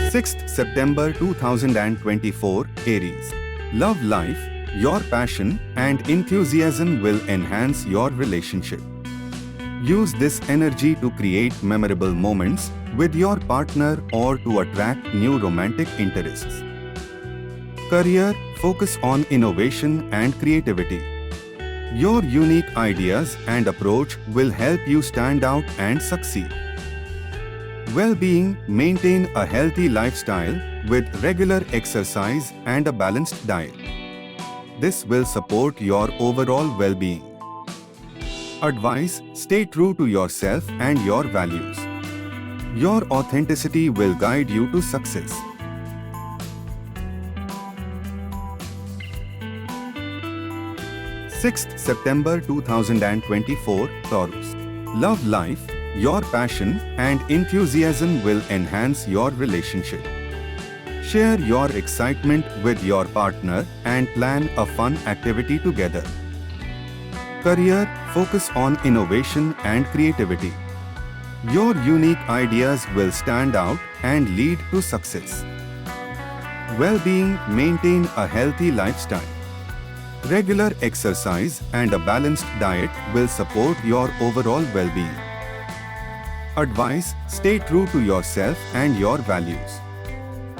6th September 2024, Aries. Love life, your passion and enthusiasm will enhance your relationship. Use this energy to create memorable moments with your partner or to attract new romantic interests. Career, focus on innovation and creativity. Your unique ideas and approach will help you stand out and succeed. Well-being, maintain a healthy lifestyle with regular exercise and a balanced diet. This will support your overall well-being. Advice, stay true to yourself and your values. Your authenticity will guide you to success. 6th September 2024, Taurus. Love life, your passion and enthusiasm will enhance your relationship. Share your excitement with your partner and plan a fun activity together. Career, focus on innovation and creativity. Your unique ideas will stand out and lead to success. Well-being, maintain a healthy lifestyle. Regular exercise and a balanced diet will support your overall well-being. Advice, stay true to yourself and your values.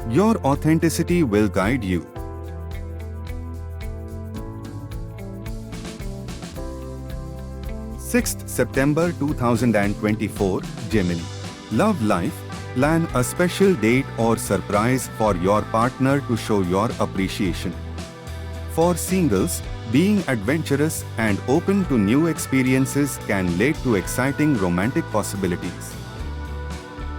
Your authenticity will guide you. Sixth September 2024, Gemini. Love life, plan a special date or surprise for your partner to show your appreciation. For singles, being adventurous and open to new experiences can lead to exciting romantic possibilities.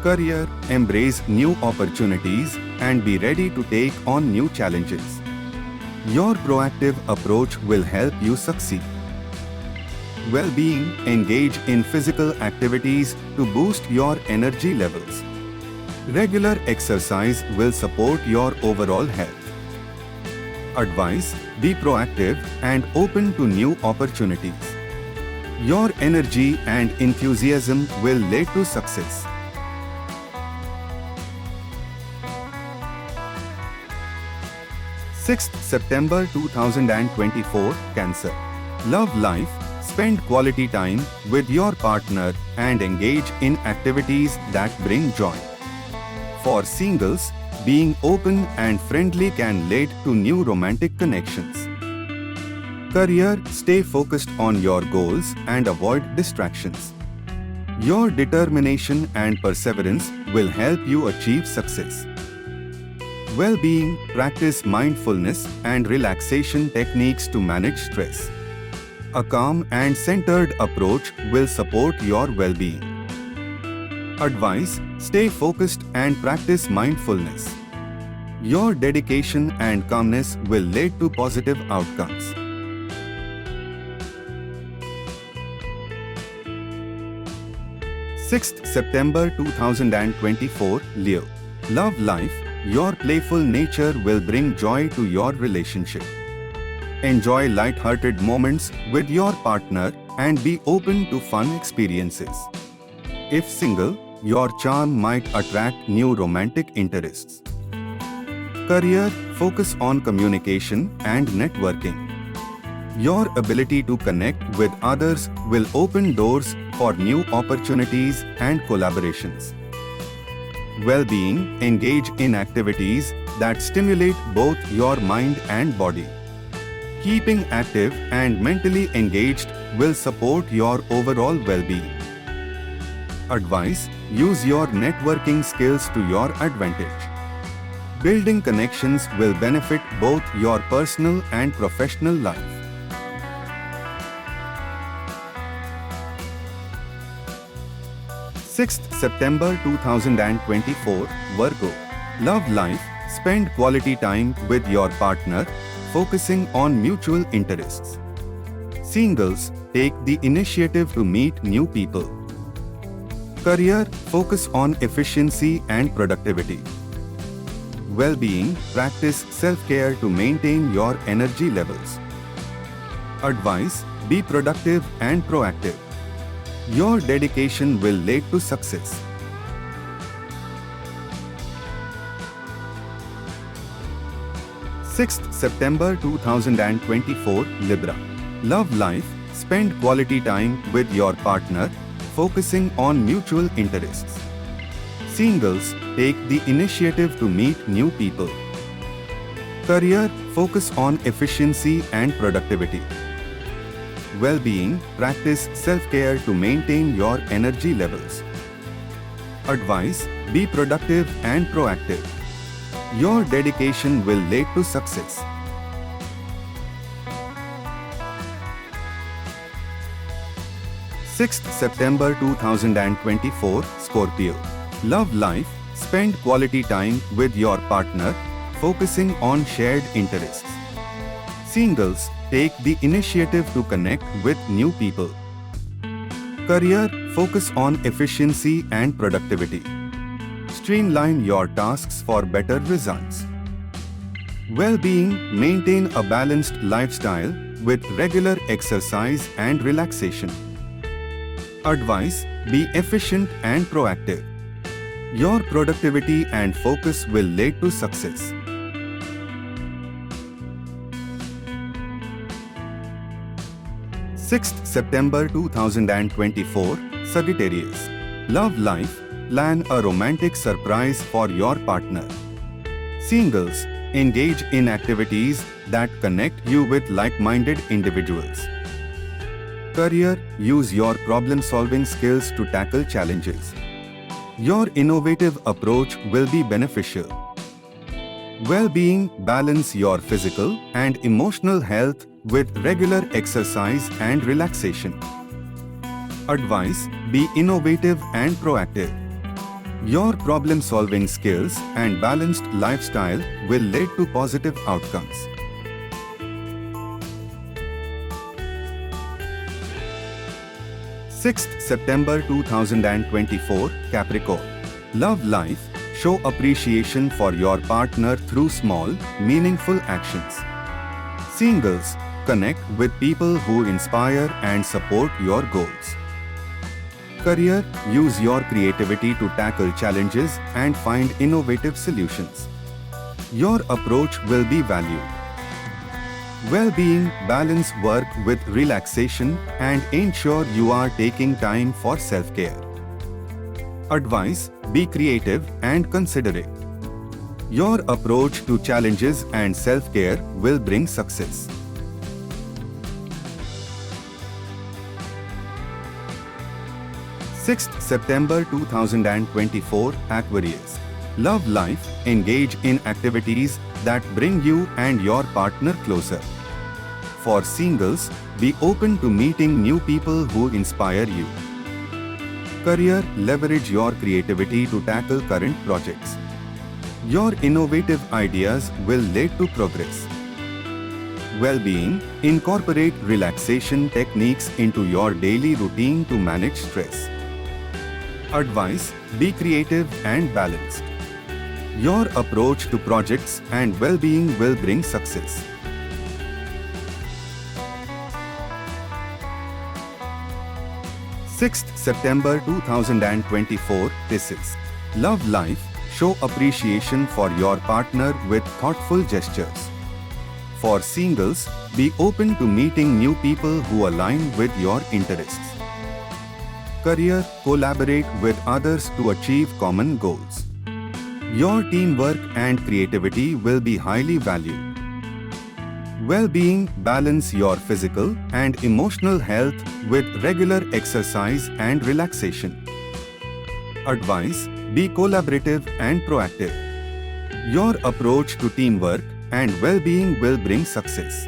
Career, embrace new opportunities and be ready to take on new challenges. Your proactive approach will help you succeed. Well-being, engage in physical activities to boost your energy levels. Regular exercise will support your overall health. Advice, be proactive and open to new opportunities. Your energy and enthusiasm will lead to success. 6th September 2024, Cancer. Love life, spend quality time with your partner and engage in activities that bring joy. For singles, being open and friendly can lead to new romantic connections. Career, stay focused on your goals and avoid distractions. Your determination and perseverance will help you achieve success. Well-being, practice mindfulness and relaxation techniques to manage stress. A calm and centered approach will support your well-being. Advice, stay focused and practice mindfulness. Your dedication and calmness will lead to positive outcomes. Sixth September 2024, Leo. Love life, your playful nature will bring joy to your relationship. Enjoy light-hearted moments with your partner and be open to fun experiences. If single, your charm might attract new romantic interests. Career, focus on communication and networking. Your ability to connect with others will open doors for new opportunities and collaborations. Well-being, engage in activities that stimulate both your mind and body. Keeping active and mentally engaged will support your overall well-being. Advice, use your networking skills to your advantage. Building connections will benefit both your personal and professional life. 6th September 2024, Virgo. Love life, spend quality time with your partner, focusing on mutual interests. Singles, take the initiative to meet new people. Career, focus on efficiency and productivity. Well-being, practice self-care to maintain your energy levels. Advice, be productive and proactive. Your dedication will lead to success. 6th September 2024, Libra. Love life, spend quality time with your partner, focusing on mutual interests. Singles, take the initiative to meet new people. Career, focus on efficiency and productivity. Well-being, practice self-care to maintain your energy levels. Advice, be productive and proactive. Your dedication will lead to success. Sixth September 2024, Scorpio. Love life, spend quality time with your partner, focusing on shared interests. Singles, take the initiative to connect with new people. Career, focus on efficiency and productivity. Streamline your tasks for better results. Well-being, maintain a balanced lifestyle with regular exercise and relaxation. Advice, be efficient and proactive. Your productivity and focus will lead to success. 6th September 2024, Sagittarius. Love life, plan a romantic surprise for your partner. Singles, engage in activities that connect you with like-minded individuals. Career, use your problem-solving skills to tackle challenges. Your innovative approach will be beneficial. Well-being, balance your physical and emotional health with regular exercise and relaxation. Advice, be innovative and proactive. Your problem-solving skills and balanced lifestyle will lead to positive outcomes. Sixth September 2024, Capricorn. Love life, show appreciation for your partner through small, meaningful actions. Singles, connect with people who inspire and support your goals. Career, use your creativity to tackle challenges and find innovative solutions. Your approach will be valued. Well-being, balance work with relaxation and ensure you are taking time for self-care. Advice, be creative and considerate. Your approach to challenges and self-care will bring success. 6th September 2024, Aquarius. Love life, engage in activities that bring you and your partner closer. For singles, be open to meeting new people who inspire you. Career, leverage your creativity to tackle current projects. Your innovative ideas will lead to progress. Well-being, incorporate relaxation techniques into your daily routine to manage stress. Advice, be creative and balanced. Your approach to projects and well-being will bring success. Sixth September 2024, Pisces. Love life, show appreciation for your partner with thoughtful gestures. For singles, be open to meeting new people who align with your interests. Career, collaborate with others to achieve common goals. Your teamwork and creativity will be highly valued. Well-being, balance your physical and emotional health with regular exercise and relaxation. Advice, be collaborative and proactive. Your approach to teamwork and well-being will bring success.